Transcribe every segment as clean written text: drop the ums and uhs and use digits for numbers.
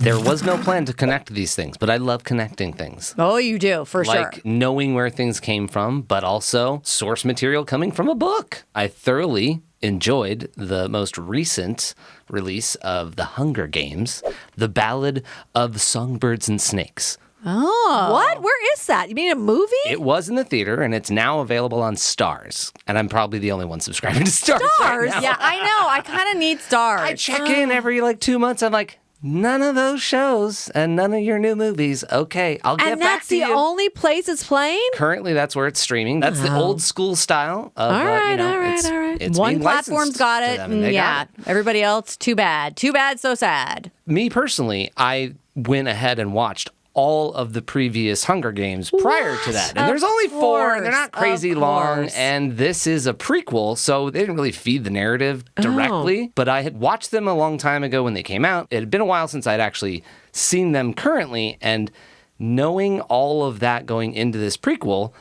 There was no plan to connect these things, but I love connecting things. Oh, you do, for sure. Like knowing where things came from, but also source material coming from a book. I thoroughly enjoyed the most recent release of The Hunger Games, The Ballad of Songbirds Snakes. Oh. What? Where is that? You mean a movie? It was in the theater, and it's now available on StarZ. And I'm probably the only one subscribing to StarZ. StarZ? Right, yeah, I know. I kind of need StarZ. I check in every 2 months. I'm like, none of those shows and none of your new movies. Okay, I'll get back to you. And that's the only place it's playing? Currently, that's where it's streaming. That's the old school style of, all right. It's One being platform's licensed got to it. them, and they got it. Everybody else, too bad. Too bad, so sad. Me personally, I went ahead and watched all of the previous Hunger Games prior to that. And there's only 4, and they're not crazy long. And this is a prequel, so they didn't really feed the narrative directly. But I had watched them a long time ago when they came out. It had been a while since I'd actually seen them currently. And knowing all of that going into this prequel,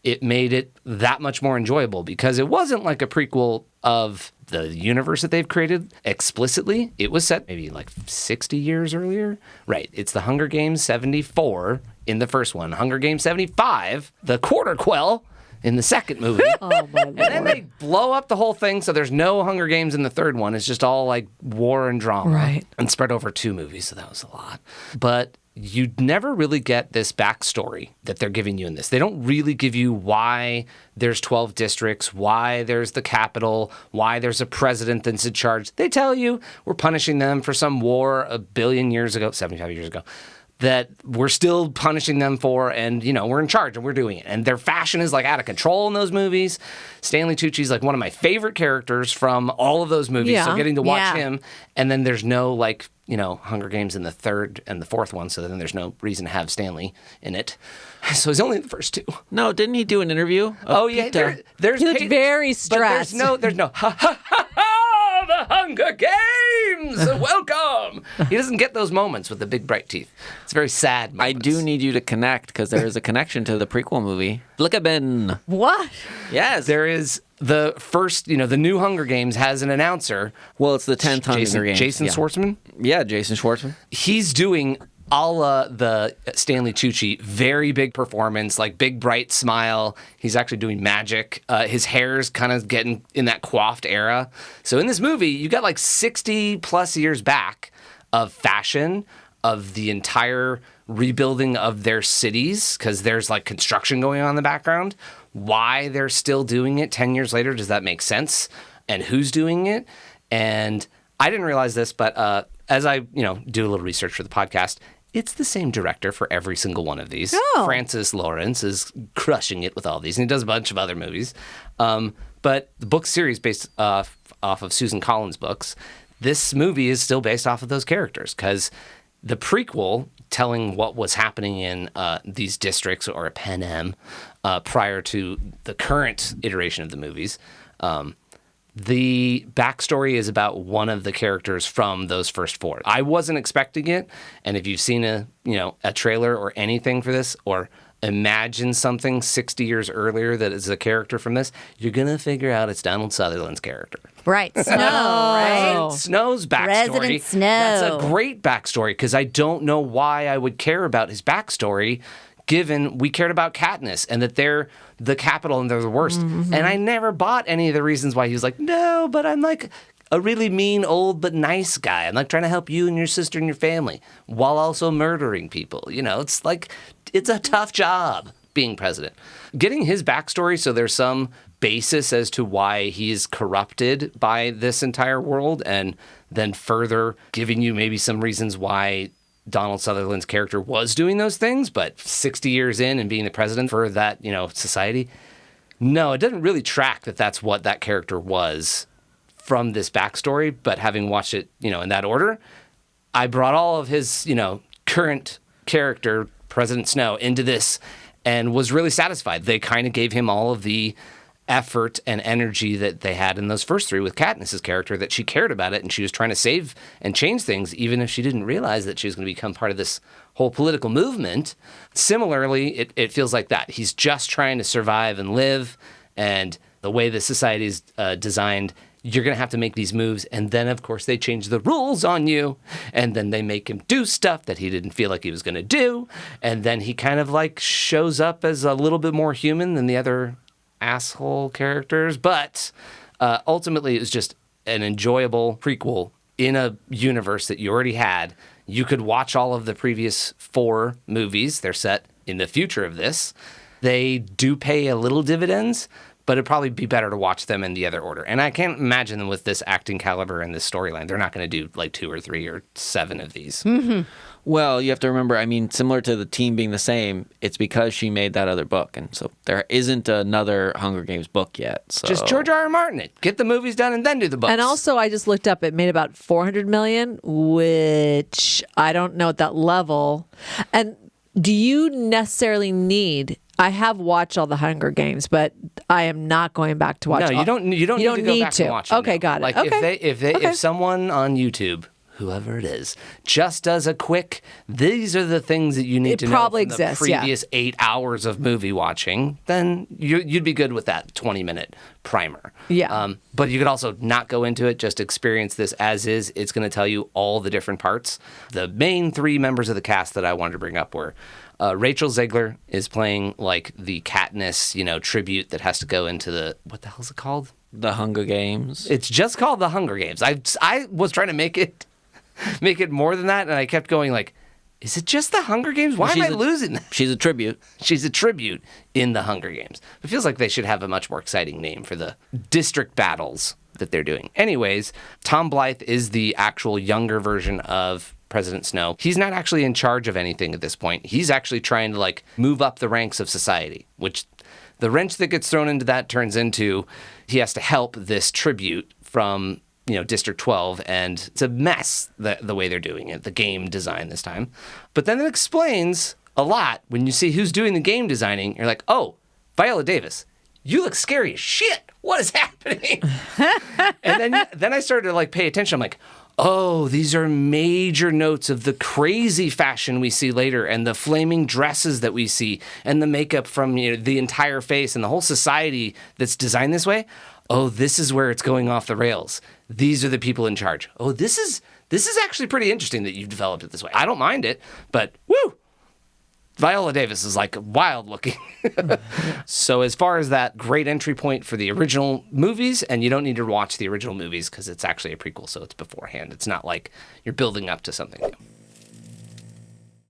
it made it that much more enjoyable because it wasn't like a prequel of the universe that they've created explicitly. It was set maybe 60 years earlier. Right. It's the Hunger Games 74 in the first one. Hunger Games 75, the Quarter Quell in the second movie. Oh, my Lord. And then they blow up the whole thing, so there's no Hunger Games in the third one. It's just all war and drama. Right. And spread over 2 movies, so that was a lot. But you never really get this backstory that they're giving you in this. They don't really give you why there's 12 districts, why there's the capital, why there's a president that's in charge. They tell you we're punishing them for some war 1 billion years ago, 75 years ago, that we're still punishing them for, and, we're in charge and we're doing it. And their fashion is out of control in those movies. Stanley Tucci's one of my favorite characters from all of those movies, so getting to watch him. And then there's no, Hunger Games in the third and the fourth one, so then there's no reason to have Stanley in it. So he's only in the first 2. No, didn't he do an interview? There's He looked very stressed. But there's no, ha, ha, ha, ha, the Hunger Games, welcome. He doesn't get those moments with the big bright teeth. It's very sad moments. I do need you to connect, because there is a connection to the prequel movie. Flanagan. What? Yes. There is the first, the new Hunger Games has an announcer. Well, it's the 10th Hunger Games. Jason Schwartzman? Yeah, Jason Schwartzman. He's doing a la the Stanley Tucci, very big performance, big bright smile. He's actually doing magic. His hair's kind of getting in that coiffed era. So in this movie, you got 60 plus years back of fashion, of the entire rebuilding of their cities, because there's construction going on in the background. Why they're still doing it 10 years later, does that make sense? And who's doing it? And I didn't realize this, but as I, do a little research for the podcast, it's the same director for every single one of these. Oh. Francis Lawrence is crushing it with all these, and he does a bunch of other movies. But the book series based off of Susan Collins' books, this movie is still based off of those characters, because the prequel, telling what was happening in these districts or Panem prior to the current iteration of the movies, the backstory is about one of the characters from those first 4. I wasn't expecting it, and if you've seen a trailer or anything for this, or imagine something 60 years earlier that is a character from this, you're gonna figure out it's Donald Sutherland's character. Right, Snow, right? Snow's backstory. Resident Snow. That's a great backstory, because I don't know why I would care about his backstory, given we cared about Katniss and that they're the capital and they're the worst. Mm-hmm. And I never bought any of the reasons why he was no, but I'm a really mean, old, but nice guy. I'm trying to help you and your sister and your family while also murdering people. It's it's a tough job being president. Getting his backstory, so there's some basis as to why he's corrupted by this entire world, and then further giving you maybe some reasons why Donald Sutherland's character was doing those things, but 60 years in and being the president for that, society. No, it doesn't really track that that's what that character was from this backstory, but having watched it, in that order, I brought all of his, current character, President Snow, into this and was really satisfied. They kind of gave him all of the effort and energy that they had in those first 3 with Katniss's character, that she cared about it and she was trying to save and change things, even if she didn't realize that she was going to become part of this whole political movement. Similarly, it feels like that. He's just trying to survive and live, and the way the society is designed, you're going to have to make these moves. And then, of course, they change the rules on you. And then they make him do stuff that he didn't feel like he was going to do. And then he kind of like shows up as a little bit more human than the other asshole characters. But ultimately, it was just an enjoyable prequel in a universe that you already had. You could watch all of the previous 4 movies. They're set in the future of this. They do pay a little dividends, but it'd probably be better to watch them in the other order. And I can't imagine them with this acting caliber and this storyline. They're not going to do like 2 or 3 or 7 of these. Mm-hmm. Well, you have to remember, I mean, similar to the team being the same, it's because she made that other book. And so there isn't another Hunger Games book yet. So. Just George R. R. Martin it. Get the movies done and then do the books. And also, I just looked up, it made about $400 million, which I don't know at that level. And do you necessarily need... I have watched all the Hunger Games, but I am not going back to watch. No, you don't need to go back and watch it. Okay, got it. Like okay. if someone on YouTube, whoever it is, just does a quick, these are the things that you need to know from the previous 8 hours of movie watching, then you'd be good with that 20-minute primer. Yeah. But you could also not go into it, just experience this as is. It's going to tell you all the different parts. The main 3 members of the cast that I wanted to bring up were Rachel Zegler is playing like the Katniss, tribute that has to go into the, what the hell is it called? The Hunger Games. It's just called the Hunger Games. I was trying to make it more than that, and I kept going like, is it just the Hunger Games? Why am I losing that? She's a tribute. She's a tribute in the Hunger Games. It feels like they should have a much more exciting name for the district battles that they're doing. Anyways, Tom Blyth is the actual younger version of President Snow. He's not actually in charge of anything at this point. He's actually trying to like move up the ranks of society, which the wrench that gets thrown into that turns into he has to help this tribute from District 12, and it's a mess the way they're doing it, the game design this time. But then it explains a lot when you see who's doing the game designing. You're like, oh, Viola Davis, you look scary as shit. What is happening? And then I started to like pay attention. I'm like, oh, these are major notes of the crazy fashion we see later and the flaming dresses that we see and the makeup from the entire face and the whole society that's designed this way. Oh, this is where it's going off the rails. These are the people in charge. Oh, this is actually pretty interesting that you've developed it this way. I don't mind it, but woo! Viola Davis is like wild looking. So as far as that, great entry point for the original movies, and you don't need to watch the original movies because it's actually a prequel, so it's beforehand. It's not like you're building up to something new.